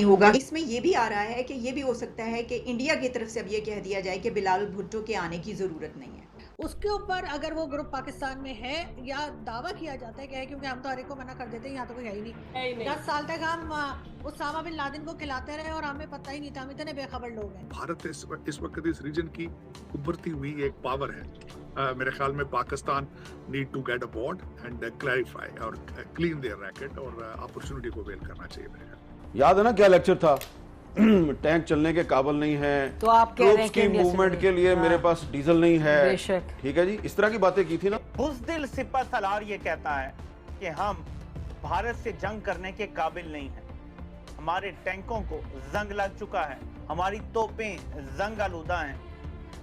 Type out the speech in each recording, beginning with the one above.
होगा। इसमें ये भी आ रहा है कि ये भी हो सकता है कि इंडिया की तरफ से अब ये कह दिया जाए कि बिलावल भुट्टो के आने की ज़रूरत नहीं है। उसके ऊपर अगर वो ग्रुप पाकिस्तान में है या दावा किया जाता है कि है, क्योंकि हम तो हर एक को मना कर देते हैं, यहाँ तो कोई है ही नहीं। है ही नहीं। 10 साल तक हम उसामा बिन लादेन को खिलाते रहे और हमें पता ही नहीं था, हम इतने बेखबर लोग हैं। भारत इस वक्त इस रीजन की उभरती हुई एक पावर है। मेरे ख्याल में Pakistan need to get aboard and clarify और क्लीन देयर रैकेट और अपॉर्चुनिटी को वेल करना चाहिए मेरे ख्याल में। याद है ना क्या लेक्चर था? टैंक चलने के काबिल नहीं है, तो आप कह रहे हैं ट्रूप्स कि की इंडिया से मूवमेंट नहीं। के लिए मेरे हाँ। पास डीजल नहीं है। बेशक। ठीक है जी, इस तरह की बातें की थी ना। बुज़दिल सिपह सलार ये कहता है कि हम भारत से जंग करने के काबिल नहीं हैं। हमारे टैंकों को जंग लग चुका है, हमारी तोपें जंग आलूदा हैं,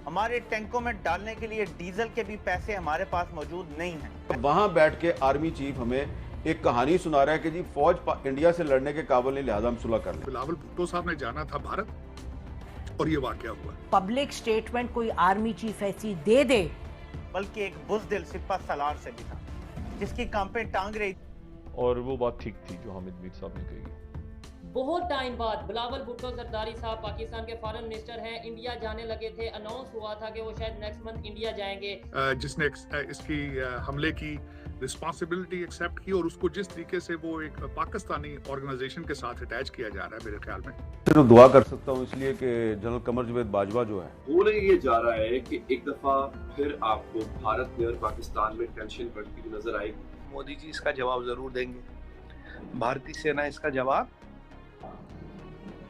हमारे टैंकों में डालने के लिए डीजल के भी पैसे हमारे पास मौजूद नहीं हैं। वहां बैठ के आर्मी चीफ हमें एक कहानी सुना रहा है कि जी फौज इंडिया से लड़ने के काबिल नहीं, लिहाजा हम सुलह कर लें। बिलावल भुट्टो साहब ने जाना था भारत और ये वाकया हुआ। पब्लिक स्टेटमेंट कोई आर्मी चीफ ऐसी दे दे, बल्कि एक बुज़दिल सिपह सलार से भी था जिसकी कांपे टांग रही। और वो बात ठीक थी जो हामिद मीर साहब ने कही। बहुत टाइम बाद बिलावल भुट्टो जरदारी साहब पाकिस्तान के फॉरेन मिनिस्टर हैं, इंडिया जाने लगे थे। अनाउंस हुआ था कि वो शायद नेक्स्ट मंथ इंडिया जाएंगे। जिसने इसकी हमले की रिस्पांसिबिलिटी एक्सेप्ट की और उसको जिस तरीके से वो एक पाकिस्तानी ऑर्गेनाइजेशन के साथ अटैच किया जा रहा है मेरे ख्याल में। सिर्फ दुआ कर सकता हूँ इसलिए कि जनरल कमर जावेद बाजवा जो है, बोले ये जा रहा है कि एक दफा फिर आपको भारत में और पाकिस्तान में टेंशन बढ़ती हुई नजर आएगी। मोदी जी इसका जवाब जरूर देंगे, भारतीय सेना इसका जवाब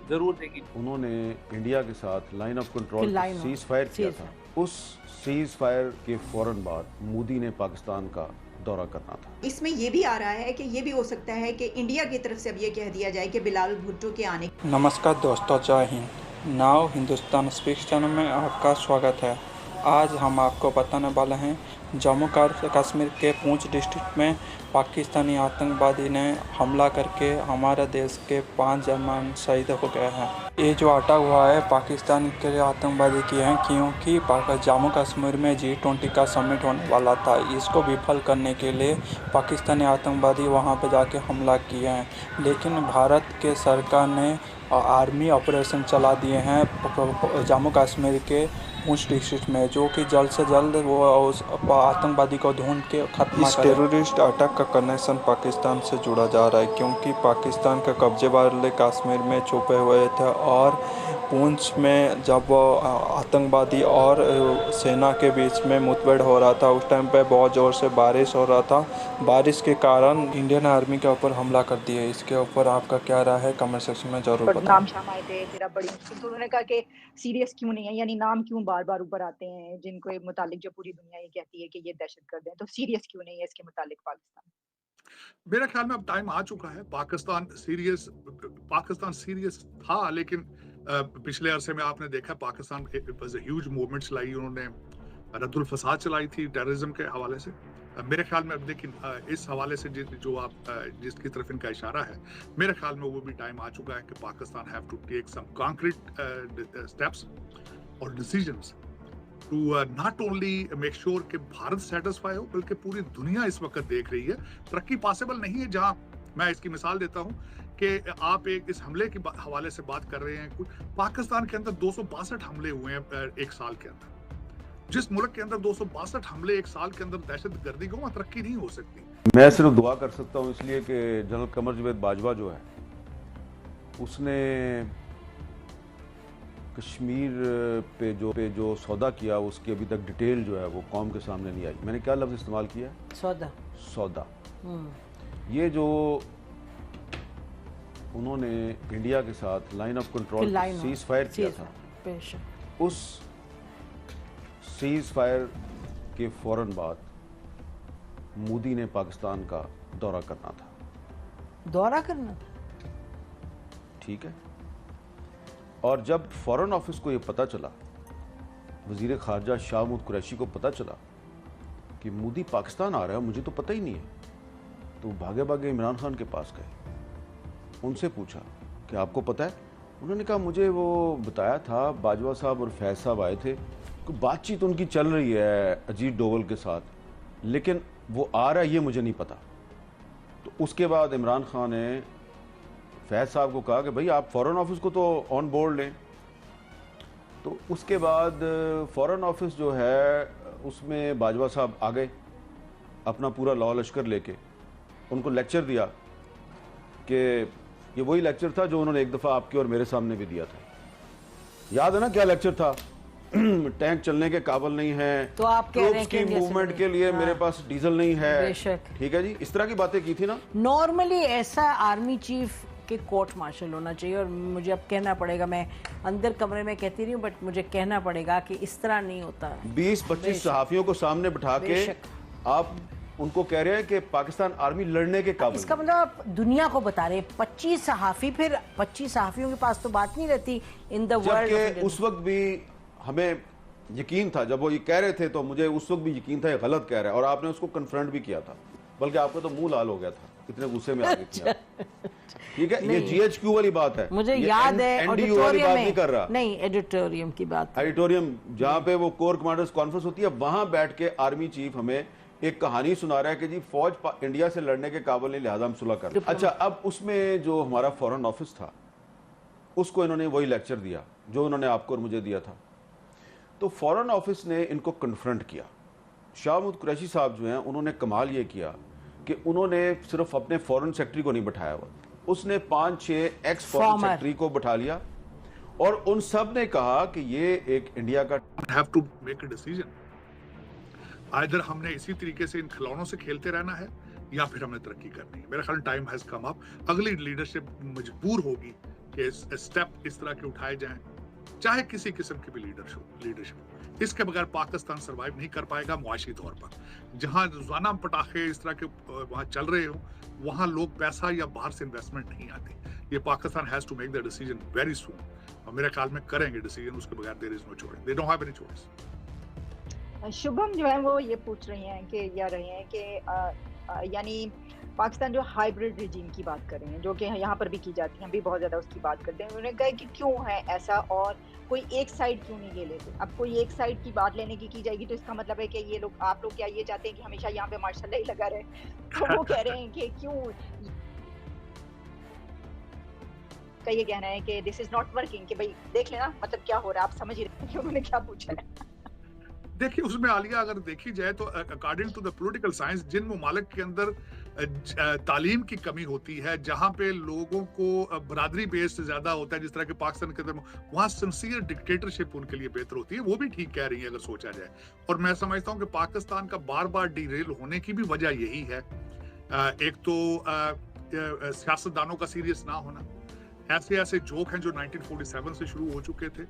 जरूर देगी। उन्होंने इंडिया के साथ line of control line of- cease fire किया cease था। उस सीज फायर के फौरन बाद मोदी ने पाकिस्तान का दौरा करना था। इसमें ये भी आ रहा है कि ये भी हो सकता है कि इंडिया की तरफ से अब ये कह दिया जाए कि बिलावल भुट्टो के आने। नमस्कार दोस्तों, जय Hind. Now Hindustan speaks channel में आपका स्वागत है। आज हम आपको बताने वाले हैं जम्मू कश्मीर के पूंछ डिस्ट्रिक्ट में पाकिस्तानी आतंकवादी ने हमला करके हमारे देश के 5 जवान शहीद हो गए हैं। ये जो अटैक हुआ है पाकिस्तान के आतंकवादी किए हैं, क्योंकि जम्मू कश्मीर में G20 का समिट होने वाला था। इसको विफल करने के लिए पाकिस्तानी आतंकवादी वहां पर जाके हमला किए हैं, लेकिन भारत के सरकार ने आर्मी ऑपरेशन चला दिए हैं जम्मू कश्मीर के पूंछ डिस्ट्रिक्ट में, जो कि जल्द से जल्द वो उस आतंकवादी को ढूंढ के खत्म। इस टेररिस्ट अटैक का कनेक्शन पाकिस्तान से जुड़ा जा रहा है, क्योंकि पाकिस्तान के कब्जे वाले कश्मीर में छुपे हुए थे और पूंछ में जब आतंकवादी और सेना के बीच में मुठभेड़ हो रहा था, उस टाइम पे बहुत ज़ोर से बारिश हो रहा था। बारिश के कारण इंडियन आर्मी के ऊपर हमला कर दिया। इसके ऊपर आपका क्या राय है, कमेंट सेक्शन में जरूर बताएं। नाम शाम आए थे, तेरा बड़ी मुश्किल, तो उन्होंने कहा कि सीरियस क्यों नहीं है, यानी नाम क्यों बार बार ऊपर आते हैं जिनको मुतालिक जो पूरी दुनिया ये कहती है कि ये दहशतगर्द हैं, तो सीरियस क्यों नहीं है इसके मुतालिक पाकिस्तान? मेरे ख्याल में अब टाइम आ चुका है। पाकिस्तान सीरियस था, लेकिन पिछले अरसे में आपने देखा पाकिस्तान ह्यूज मूवमेंट चलाई, उन्होंने रद्दुल फसाद चलाई थी टेररिज्म के हवाले से। मेरे ख्याल में अब लेकिन इस हवाले से जो आप जिसकी तरफ इनका इशारा है, मेरे ख्याल में वो भी टाइम आ चुका है कि Pakistan have to take some concrete steps और decisions to not only make sure कि भारत सेटिस्फाई हो, बल्कि पूरी दुनिया इस वक्त देख रही है तरक्की पॉसिबल नहीं है। जहां मैं इसकी मिसाल देता हूं कि आप इस हमले के हवाले से बात कर रहे हैं, पाकिस्तान के अंदर 262 हमले हुए हैं एक साल के अंदर। जिस मुल्क के अंदर 262 हमले एक साल के अंदर दहशतगर्दी को, वहां तरक्की नहीं हो सकती। मैं सिर्फ दुआ कर सकता हूँ इसलिए कि जनरल कमर जावेद बाजवा जो है, उसने कश्मीर पे जो सौदा किया उसकी अभी तक डिटेल जो है वो कौम के सामने नहीं आई। मैंने क्या लफ्ज़ इस्तेमाल किया? सौदा। ये जो उन्होंने इंडिया के साथ line of control cease fire किया था, उस सीज फायर के फौरन बाद मोदी ने पाकिस्तान का दौरा करना था। ठीक है। और जब फॉरेन ऑफिस को ये पता चला, वजीर खारजा शाह महमूद कुरैशी को पता चला कि मोदी पाकिस्तान आ रहा है, मुझे तो पता ही नहीं है, तो भागे भागे इमरान खान के पास गए, उनसे पूछा कि आपको पता है? उन्होंने कहा मुझे वो बताया था, बाजवा साहब और फैज साहब आए थे, कोई बातचीत उनकी चल रही है अजीत डोवल के साथ, लेकिन वो आ रहा है ये मुझे नहीं पता। तो उसके बाद इमरान खान ने फैज साहब को कहा कि भाई आप फॉरेन ऑफिस को तो ऑन बोर्ड लें। तो उसके बाद फॉरेन ऑफिस जो है उसमें बाजवा साहब आ गए अपना पूरा लॉ लश्कर लेके, उनको लेक्चर दिया कि ये वही लेक्चर था जो उन्होंने एक दफ़ा आपके और मेरे सामने भी दिया था। याद है ना क्या लेक्चर था? टैंक चलने के काबिल नहीं है, तो आप कह रहे हैं की मूवमेंट के लिए मेरे पास डीजल नहीं है। ठीक है जी, इस तरह की बातें की थी ना। नॉर्मली ऐसा आर्मी चीफ के कोर्ट मार्शल होना चाहिए, और मुझे अब कहना पड़ेगा, मैं अंदर कमरे में कहती रही हूँ बट मुझे कहना पड़ेगा कि इस तरह नहीं होता। 20-25 सहाफियों को सामने बिठा के आप उनको कह रहे हैं कि पाकिस्तान आर्मी लड़ने के काबिल। इसका मतलब आप दुनिया को बता रहे हैं 25 सहाफी, फिर 25 सहाफियों के पास तो बात नहीं रहती इन द वर्ल्ड। उस वक्त भी हमें यकीन था, जब वो ये कह रहे थे तो मुझे उस वक्त भी यकीन था ये गलत कह रहा है, और आपने उसको कन्फ्रंट भी किया था, बल्कि आपका तो मुंह लाल हो गया था, इतने गुस्से में आ गए थे। ठीक है, ये GHQ वाली बात है, मुझे याद है NDU वाली बात नहीं कर रहा, नहीं एडिटोरियम की बात, एडिटोरियम जहाँ पे वो कोर कमांडर्स कॉन्फ्रेंस होती है, वहां बैठ के आर्मी चीफ हमें एक कहानी सुना रहा है कि जी फौज इंडिया से लड़ने के काबिल नहीं, लिहाजा हम सुलह कर। अच्छा, अब उसमें जो हमारा फॉरेन ऑफिस था उसको इन्होंने वही लेक्चर दिया जो उन्होंने आपको और मुझे दिया था। तो फॉरेन ऑफिस ने इनको कन्फ्रंट किया। शाह महमूद कुरैशी साहब जो हैं उन्होंने कमाल ये किया कि उन्होंने सिर्फ अपने फॉरेन सेक्रेटरी को नहीं बिठाया हुआ, उसने 5-6 एक्स फॉरेन सेक्रेटरी को बिठा लिया और उन सब ने कहा कि ये एक इंडिया का have to make a decision. Either हमने इसी तरीके से इन खिलौनों से खेलते रहना है या फिर हमें तरक्की करनी है। मेरा ख्याल टाइम हैज कम अप। अगली लीडरशिप मजबूर होगी कि स्टेप इस तरह के उठाए जाएं, चाहे किसी किस्म की भी लीडरशिप। इसके बगैर पाकिस्तान सर्वाइव नहीं कर पाएगा मुआशी तौर पर। जहां रोजाना पटाखे इस तरह के वहां चल रहे हो, वहां लोग पैसा या बाहर से इन्वेस्टमेंट नहीं आती। ये Pakistan has to make the decision very soon, और मेरे ख्याल में करेंगे डिसीजन, उसके बगैर there is no choice, they don't have any choice. Shubham जो है वो ये पूछ रही हैं कि यानी पाकिस्तान जो हाइब्रिड रिजीम की बात कर रहे हैं, जो कि यहाँ पर भी की जाती है, हम भी बहुत ज्यादा उसकी बात करते हैं। उन्होंने कहा कि क्यों है ऐसा, और कोई एक साइड क्यों नहीं ले लेते। अब कोई एक साइड की बात लेने की जाएगी तो इसका मतलब है कि ये लोग, आप लोग क्या ये चाहते हैं कि हमेशा यहाँ पे मार्शल ही लगा रहे? तो वो कह रहे हैं कि क्यों का ये कहना है कि दिस इज नॉट वर्किंग, कि भाई देख लेना मतलब क्या हो रहा है, आप समझ ही रहे हैं कि उन्होंने क्या पूछा है। देखिए, उसमें आलिया अगर देखी जाए तो according to the political science, जिन ममालिक के अंदर तालीम की कमी होती है, जहां पे लोगों को बरादरी बेस्ड ज्यादा होता है, जिस तरह के पाकिस्तान के अंदर, वहां सिंसियर डिक्टेटरशिप उनके लिए बेहतर होती है। वो भी ठीक कह रही है अगर सोचा जाए। और मैं समझता हूँ कि पाकिस्तान का बार बार डीरेल होने की भी वजह यही है। एक तो सियासतदानों का सीरियस ना होना, ऐसे जोक हैं जो 1947 से शुरू हो चुके थे,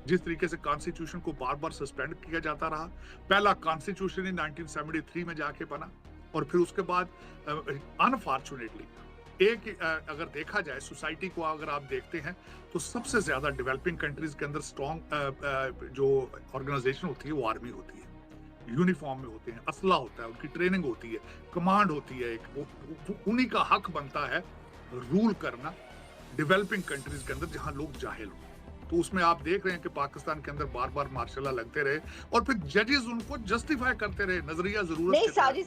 जिस तरीके से कॉन्स्टिट्यूशन को बार बार सस्पेंड किया जाता रहा। पहला कॉन्स्टिट्यूशन ही 1973 में जाके बना, और फिर उसके बाद अनफॉर्चुनेटली अगर देखा जाए सोसाइटी को, अगर आप देखते हैं तो सबसे ज्यादा डेवलपिंग कंट्रीज के अंदर स्ट्रॉन्ग जो ऑर्गेनाइजेशन होती है वो आर्मी होती है। यूनिफॉर्म में होते हैं, असला होता है, उनकी ट्रेनिंग होती है, कमांड होती है, एक उन्हीं का हक बनता है रूल करना डेवलपिंग कंट्रीज के अंदर जहां लोग जाहिल हो। तो उसमें आप देख रहे हैं कि पाकिस्तान के अंदर बार बार मार्शल लगते रहे और फिर जजेस उनको जस्टिफाई करते रहे, नजरिया जरूरत नहीं। साजिद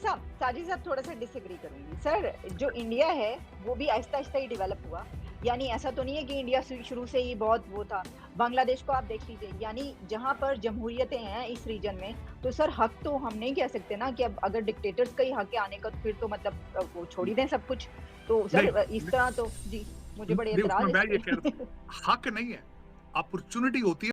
साहब थोड़ा सा डिसएग्री करूंगी सर। जो इंडिया है वो भी आहिस्ता आहिस्ता ही डेवलप हुआ, यानी ऐसा तो नहीं है कि इंडिया शुरू से ही बहुत वो था। बांग्लादेश को आप देख लीजिए, यानी जहां पर जमहूरियतें हैं इस रीजन में, तो सर हक तो हम नहीं कह सकते ना कि अब अगर डिक्टेटर्स का ही हक है आने का, तो फिर तो मतलब वो छोड़ ही दें सब कुछ। तो सर इस तरह तो जी मुझे बड़े एतराज है। मैं ये कह रहा हूं, हक नहीं है, अपॉर्चुनिटी होती है।